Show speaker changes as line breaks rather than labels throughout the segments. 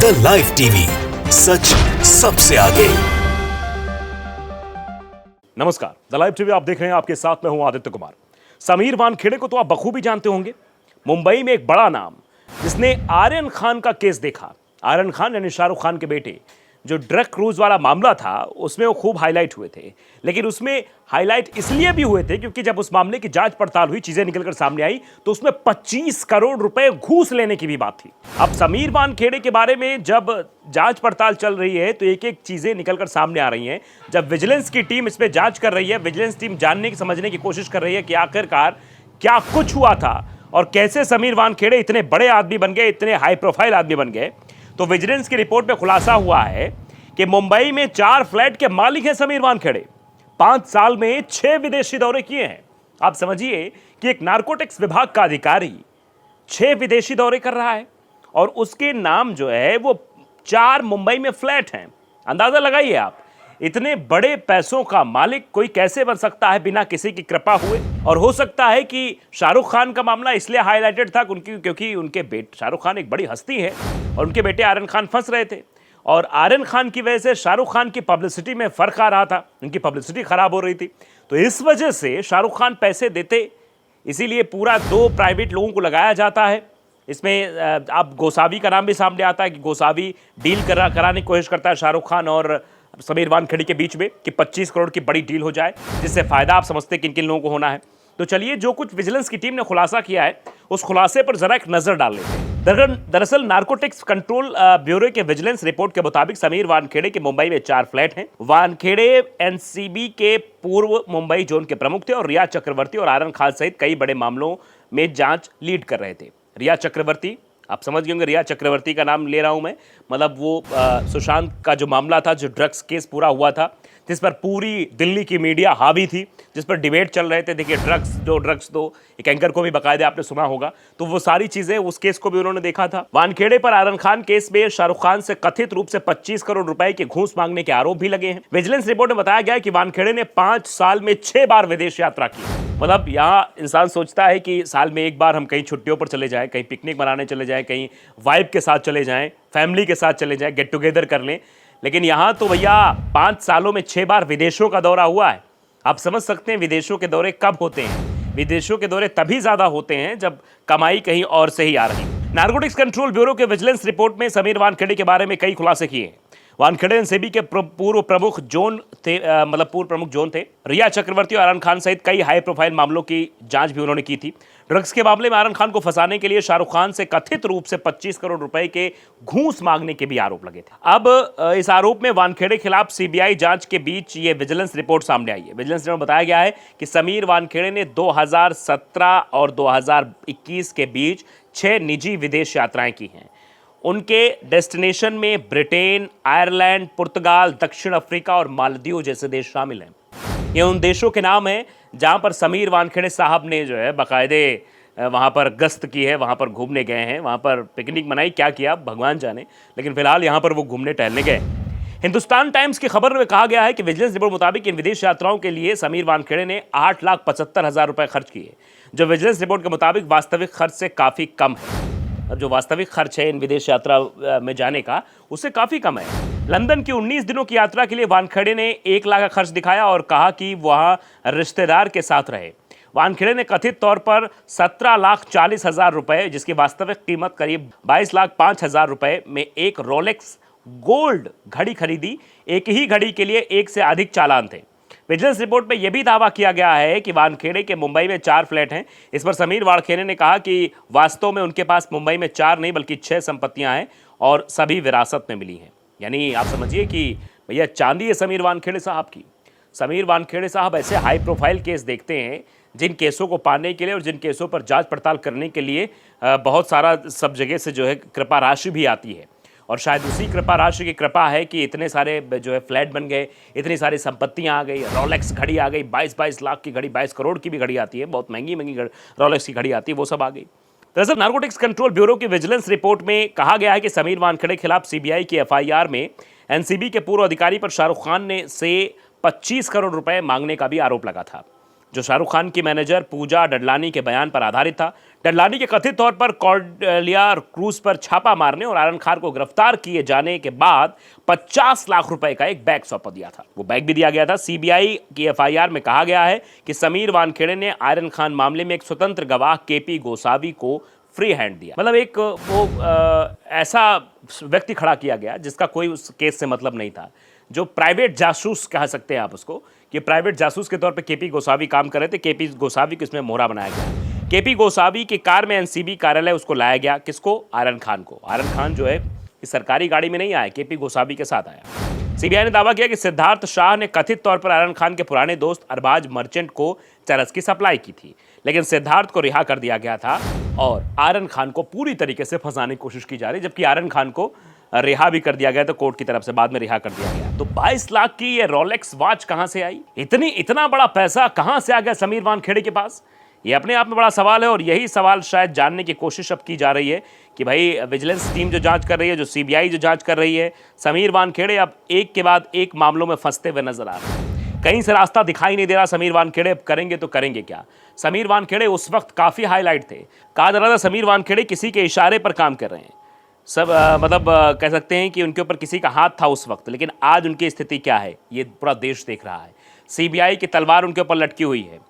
The live TV, सच सबसे आगे।
नमस्कार, द लाइव टीवी आप देख रहे हैं। आपके साथ मैं हूं आदित्य कुमार। समीर वानखेड़े को तो आप बखूबी जानते होंगे। मुंबई में एक बड़ा नाम जिसने आर्यन खान का केस देखा। आर्यन खान यानी शाहरुख खान के बेटे, जो ड्रग क्रूज वाला मामला था उसमें वो खूब हाईलाइट हुए थे। लेकिन उसमें हाईलाइट इसलिए भी हुए थे क्योंकि जब उस मामले की जांच पड़ताल हुई, चीजें निकलकर सामने आई, तो उसमें 25 करोड़ रुपए घूस लेने की भी बात थी। अब समीर वानखेड़े के बारे में जब जांच पड़ताल चल रही है तो एक एक चीजें निकलकर सामने आ रही हैं। जब विजिलेंस की टीम इसमें जांच कर रही है, विजिलेंस टीम जानने की समझने की कोशिश कर रही है कि आखिरकार क्या कुछ हुआ था और कैसे समीर वानखेड़े इतने बड़े आदमी बन गए, इतने हाई प्रोफाइल आदमी बन गए, तो विजिलेंस की रिपोर्ट में खुलासा हुआ है कि मुंबई में 4 फ्लैट के मालिक हैं समीर वानखेड़े। 5 साल में 6 विदेशी दौरे किए हैं। आप समझिए कि एक नारकोटिक्स विभाग का अधिकारी 6 विदेशी दौरे कर रहा है और उसके नाम जो है वो 4 मुंबई में फ्लैट हैं। अंदाजा लगाइए आप, इतने बड़े पैसों का मालिक कोई कैसे बन सकता है बिना किसी की कृपा हुए। और हो सकता है कि शाहरुख खान का मामला इसलिए हाईलाइटेड था क्योंकि उनके बेटे, शाहरुख खान एक बड़ी हस्ती है और उनके बेटे आर्यन खान फंस रहे थे और आर्यन खान की वजह से शाहरुख खान की पब्लिसिटी में फर्क आ रहा था, उनकी पब्लिसिटी खराब हो रही थी। तो इस वजह से शाहरुख खान पैसे देते, इसीलिए पूरा 2 प्राइवेट लोगों को लगाया जाता है। इसमें आप गोसावी का नाम भी सामने आता है कि गोसावी डील कराने की कोशिश करता है शाहरुख खान और समीर वानखेड़े के बीच में कि 25 करोड़ की बड़ी डील हो जाए, जिससे फायदा आप समझते किन किन लोगों को होना है। तो चलिए, जो कुछ विजिलेंस की टीम ने खुलासा किया है उस खुलासे पर जरा एक नजर डाल लेते हैं। दरअसल नारकोटिक्स कंट्रोल ब्यूरो के विजिलेंस रिपोर्ट के मुताबिक समीर वानखेड़े के मुंबई में 4 फ्लैट हैं। वानखेड़े एनसीबी के पूर्व मुंबई जोन के प्रमुख थे और रिया चक्रवर्ती और आर्यन खान सहित कई बड़े मामलों में जांच लीड कर रहे थे। रिया चक्रवर्ती, आप समझ गए होंगे रिया चक्रवर्ती का नाम ले रहा हूं मैं, मतलब वो सुशांत का जो मामला था, जो ड्रग्स केस पूरा हुआ था, जिस पर पूरी दिल्ली की मीडिया हावी थी, जिस पर डिबेट चल रहे थे। देखिए, ड्रग्स दो, एक एंकर को भी बकायदे आपने सुना होगा, तो वो सारी चीजें, उस केस को भी उन्होंने देखा था। वानखेड़े पर आर्यन खान केस में शाहरुख खान से कथित रूप से 25 करोड़ रुपए के घूस मांगने के आरोप भी लगे हैं। विजिलेंस रिपोर्ट में बताया गया है कि वानखेड़े ने 5 साल में 6 बार विदेश यात्रा की। मतलब यहाँ इंसान सोचता है कि साल में एक बार हम कहीं छुट्टियों पर चले जाएं, कहीं पिकनिक मनाने चले जाएं, कहीं वाइफ के साथ चले जाएं, फैमिली के साथ चले जाएं, गेट टुगेदर कर लें। लेकिन यहाँ तो भैया 5 सालों में 6 बार विदेशों का दौरा हुआ है। आप समझ सकते हैं विदेशों के दौरे कब होते हैं। विदेशों के दौरे तभी ज्यादा होते हैं जब कमाई कहीं और से ही आ रही। नारकोटिक्स कंट्रोल ब्यूरो के विजिलेंस रिपोर्ट में समीर वानखेड़े के बारे में कई खुलासे किए हैं। वानखेड़े एनसीबी के पूर्व प्रमुख जोन थे। रिया चक्रवर्ती और आर्यन खान सहित कई हाई प्रोफाइल मामलों की जांच भी उन्होंने की थी। ड्रग्स के मामले में आर्यन खान को फंसाने के लिए शाहरुख खान से कथित रूप से 25 करोड़ रुपए के घूस मांगने के भी आरोप लगे थे। अब इस आरोप में वानखेड़े खिलाफ सीबीआई जांच के बीच ये विजिलेंस रिपोर्ट सामने आई है। विजिलेंस रिपोर्ट में बताया गया है कि समीर वानखेड़े ने 2017 और 2021 के बीच 6 निजी विदेश यात्राएं की हैं। उनके डेस्टिनेशन में ब्रिटेन, आयरलैंड, पुर्तगाल, दक्षिण अफ्रीका और मालदीव जैसे देश शामिल हैं। ये उन देशों के नाम हैं जहां पर समीर वानखेड़े साहब ने जो है बाकायदे वहां पर गश्त की है, वहां पर घूमने गए हैं, वहां पर पिकनिक मनाई, क्या किया भगवान जाने, लेकिन फिलहाल यहां पर वो घूमने टहलने गए। हिंदुस्तान टाइम्स की खबर में कहा गया है कि विजिलेंस रिपोर्ट मुताबिक इन विदेश यात्राओं के लिए समीर वानखेड़े ने 8,75,000 रुपए खर्च किए, जो विजिलेंस रिपोर्ट के मुताबिक वास्तविक खर्च से काफी कम है। अब जो वास्तविक खर्च है इन विदेश यात्रा में जाने का, उससे काफी कम है। लंदन की 19 दिनों की यात्रा के लिए वानखेड़े ने 1 लाख का खर्च दिखाया और कहा कि वहां रिश्तेदार के साथ रहे। वानखेड़े ने कथित तौर पर 17,40,000 रुपए, जिसकी वास्तविक कीमत करीब 22,05,000 रुपए में एक रोलेक्स गोल्ड घड़ी खरीदी। एक ही घड़ी के लिए 1 से अधिक चालान थे। विजिलेंस रिपोर्ट में यह भी दावा किया गया है कि वानखेड़े के मुंबई में 4 फ्लैट हैं। इस पर समीर वानखेड़े ने कहा कि वास्तव में उनके पास मुंबई में 4 नहीं बल्कि 6 संपत्तियां हैं और सभी विरासत में मिली हैं। यानी आप समझिए कि भैया चांदी है समीर वानखेड़े साहब की। समीर वानखेड़े साहब ऐसे हाई प्रोफाइल केस देखते हैं जिन केसों को पाने के लिए और जिन केसों पर जांच पड़ताल करने के लिए बहुत सारा सब जगह से जो है कृपा राशि भी आती है। और शायद उसी कृपा राशि की कृपा है कि इतने सारे जो है फ्लैट बन गए, इतनी सारी संपत्तियां आ गई, रोलेक्स घड़ी आ गई, 22-22 लाख की घड़ी, 22 करोड़ की भी घड़ी आती है, बहुत महंगी महंगी रोलेक्स की घड़ी आती है, वो सब आ गई। दरअसल नारकोटिक्स कंट्रोल ब्यूरो की विजिलेंस रिपोर्ट में कहा गया है कि समीर वानखेड़े के खिलाफ सीबीआई की एफआईआर में एनसीबी के पूर्व अधिकारी पर शाहरुख खान ने से 25 करोड़ रुपए मांगने का भी आरोप लगा था। जो शाहरुख खान की मैनेजर पूजा डडलानी के बयान पर आधारित था। डडलानी के कथित तौर पर कॉर्डेलिया क्रूज पर छापा मारने और आर्यन खान को गिरफ्तार किए जाने के बाद 50 लाख रुपए का एक बैग सौंपा दिया था। वो बैग भी दिया गया था। सीबीआई की एफआईआर में कहा गया है कि समीर वानखेड़े ने आर्यन खान मामले में एक स्वतंत्र गवाह केपी गोसावी को फ्री हैंड दिया। मतलब एक ऐसा व्यक्ति खड़ा किया गया जिसका कोई उस केस से मतलब नहीं था, जो प्राइवेट जासूस कह सकते हैं आप उसको, कि प्राइवेट जासूस के तौर पे केपी गोसावी काम कर रहे थे। केपी गोसावी को इसमें मोहरा बनाया गया। केपी गोसावी की कार में एनसीबी कार्यालय उसको लाया गया। किसको? आर्यन खान को। आर्यन खान जो है इस सरकारी गाड़ी में नहीं आया, केपी गोसावी के साथ आया। सीबीआई ने दावा किया कि सिद्धार्थ शाह ने कथित तौर पर आर्यन खान के पुराने दोस्त अरबाज मर्चेंट को चरस की सप्लाई की थी, लेकिन सिद्धार्थ को रिहा कर दिया गया था और आर्यन खान को पूरी तरीके से फंसाने की कोशिश की जा रही, जबकि आर्यन खान को रिहा भी कर दिया गया, तो कोर्ट की तरफ से बाद में रिहा कर दिया गया। तो 22 लाख की ये रोलेक्स वॉच कहां से आई? इतना बड़ा पैसा कहां से आ गया समीर वानखेड़े के पास? ये अपने आप में बड़ा सवाल है और यही सवाल शायद जानने की कोशिश अब की जा रही है कि भाई विजिलेंस टीम जो जांच कर रही है, जो सीबीआई जो जांच कर रही है, समीर वानखेड़े अब एक के बाद एक मामलों में फंसते हुए नजर आ रहे हैं। कहीं से रास्ता दिखाई नहीं दे रहा। समीर वानखेड़े अब करेंगे तो करेंगे क्या? समीर वानखेड़े उस वक्त काफ़ी हाईलाइट थे। कहा जा रहा था समीर वानखेड़े किसी के इशारे पर काम कर रहे हैं। सब कह सकते हैं कि उनके ऊपर किसी का हाथ था उस वक्त, लेकिन आज उनकी स्थिति क्या है ये पूरा देश देख रहा है। सीबीआई की तलवार उनके ऊपर लटकी हुई है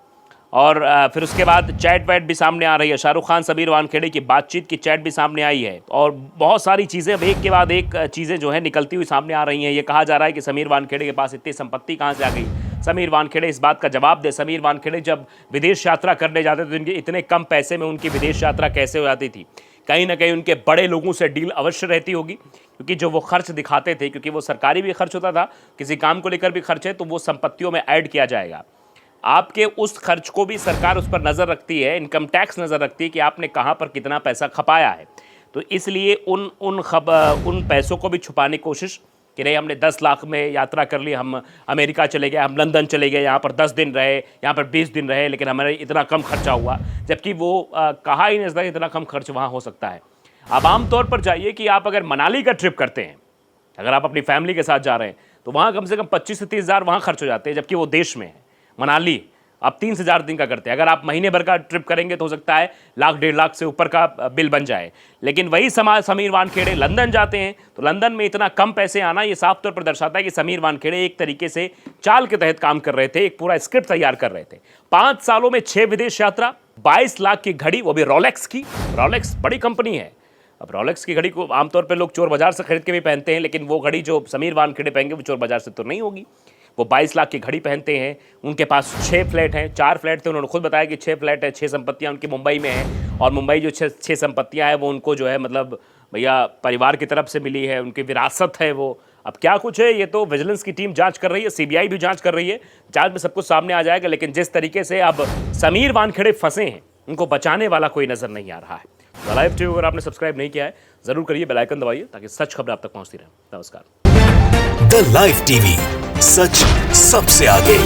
और फिर उसके बाद चैट वैट भी सामने आ रही है। शाहरुख खान समीर वानखेड़े की बातचीत की चैट भी सामने आई है और बहुत सारी चीज़ें अब एक के बाद एक चीज़ें जो है निकलती हुई सामने आ रही हैं। ये कहा जा रहा है कि समीर वानखेड़े के पास इतनी संपत्ति कहाँ से आ गई। समीर वानखेड़े इस बात का जवाब दे। समीर वानखेड़े जब विदेश यात्रा करने जाते थे तो इतने कम पैसे में उनकी विदेश यात्रा कैसे हो जाती थी? कहीं ना कहीं उनके बड़े लोगों से डील अवश्य रहती होगी, क्योंकि जो वो खर्च दिखाते थे, क्योंकि वो सरकारी भी खर्च होता था, किसी काम को लेकर भी खर्च है तो वो संपत्तियों में ऐड किया जाएगा। आपके उस खर्च को भी सरकार उस पर नज़र रखती है, इनकम टैक्स नज़र रखती है कि आपने कहाँ पर कितना पैसा खपाया है। तो इसलिए उन पैसों को भी छुपाने की कोशिश कि नहीं, हमने 10 लाख में यात्रा कर ली, हम अमेरिका चले गए, हम लंदन चले गए, यहाँ पर 10 दिन रहे, यहाँ पर 20 दिन रहे, लेकिन हमारे इतना कम खर्चा हुआ, जबकि वो कहा ही नहीं सकता इतना कम खर्च वहाँ हो सकता है। आप आमतौर पर जाइए कि आप अगर मनाली का ट्रिप करते हैं, अगर आप अपनी फैमिली के साथ जा रहे हैं, तो वहाँ कम से कम 25 से 30 हज़ार वहाँ खर्च हो जाते हैं, जबकि वो देश में है। मनाली आप 3 से 4 दिन का करते हैं। अगर आप महीने भर का ट्रिप करेंगे तो हो सकता है लाख 1.5 लाख से ऊपर का बिल बन जाए। लेकिन वही समीर वानखेड़े लंदन जाते हैं तो लंदन में इतना कम पैसे आना, ये साफ तौर पर दर्शाता है कि समीर वानखेड़े एक तरीके से चाल के तहत काम कर रहे थे, एक पूरा स्क्रिप्ट तैयार कर रहे थे। 5 सालों में 6 विदेश यात्रा, 22 लाख की घड़ी, वो भी रोलेक्स की। रोलेक्स बड़ी कंपनी है। अब रोलेक्स की घड़ी को आमतौर पर लोग चोर बाजार से खरीद के भी पहनते हैं, लेकिन वो घड़ी जो समीर वानखेड़े पहनेंगे वो चोर बाजार से तो नहीं होगी। वो 22 लाख की घड़ी पहनते हैं। उनके पास 6 फ्लैट हैं, 4 फ्लैट थे। उन्होंने खुद बताया कि 6 फ्लैट है, 6 संपत्तियां उनकी मुंबई में हैं और मुंबई जो 6 संपत्तियां हैं वो उनको जो है मतलब भैया परिवार की तरफ से मिली है, उनकी विरासत है वो। अब क्या कुछ है ये तो विजिलेंस की टीम जांच कर रही है, सीबीआई भी जांच कर रही है। जांच में सब कुछ सामने आ जाएगा, लेकिन जिस तरीके से अब समीर वानखेड़े फंसे हैं, उनको बचाने वाला कोई नजर नहीं आ रहा है। द लाइव टीवी अगर आपने सब्सक्राइब नहीं किया है जरूर करिए, बेल आइकन दबाइए ताकि सच खबर आप तक पहुंचती रहे। नमस्कार।
द लाइव टीवी, सच सबसे आगे।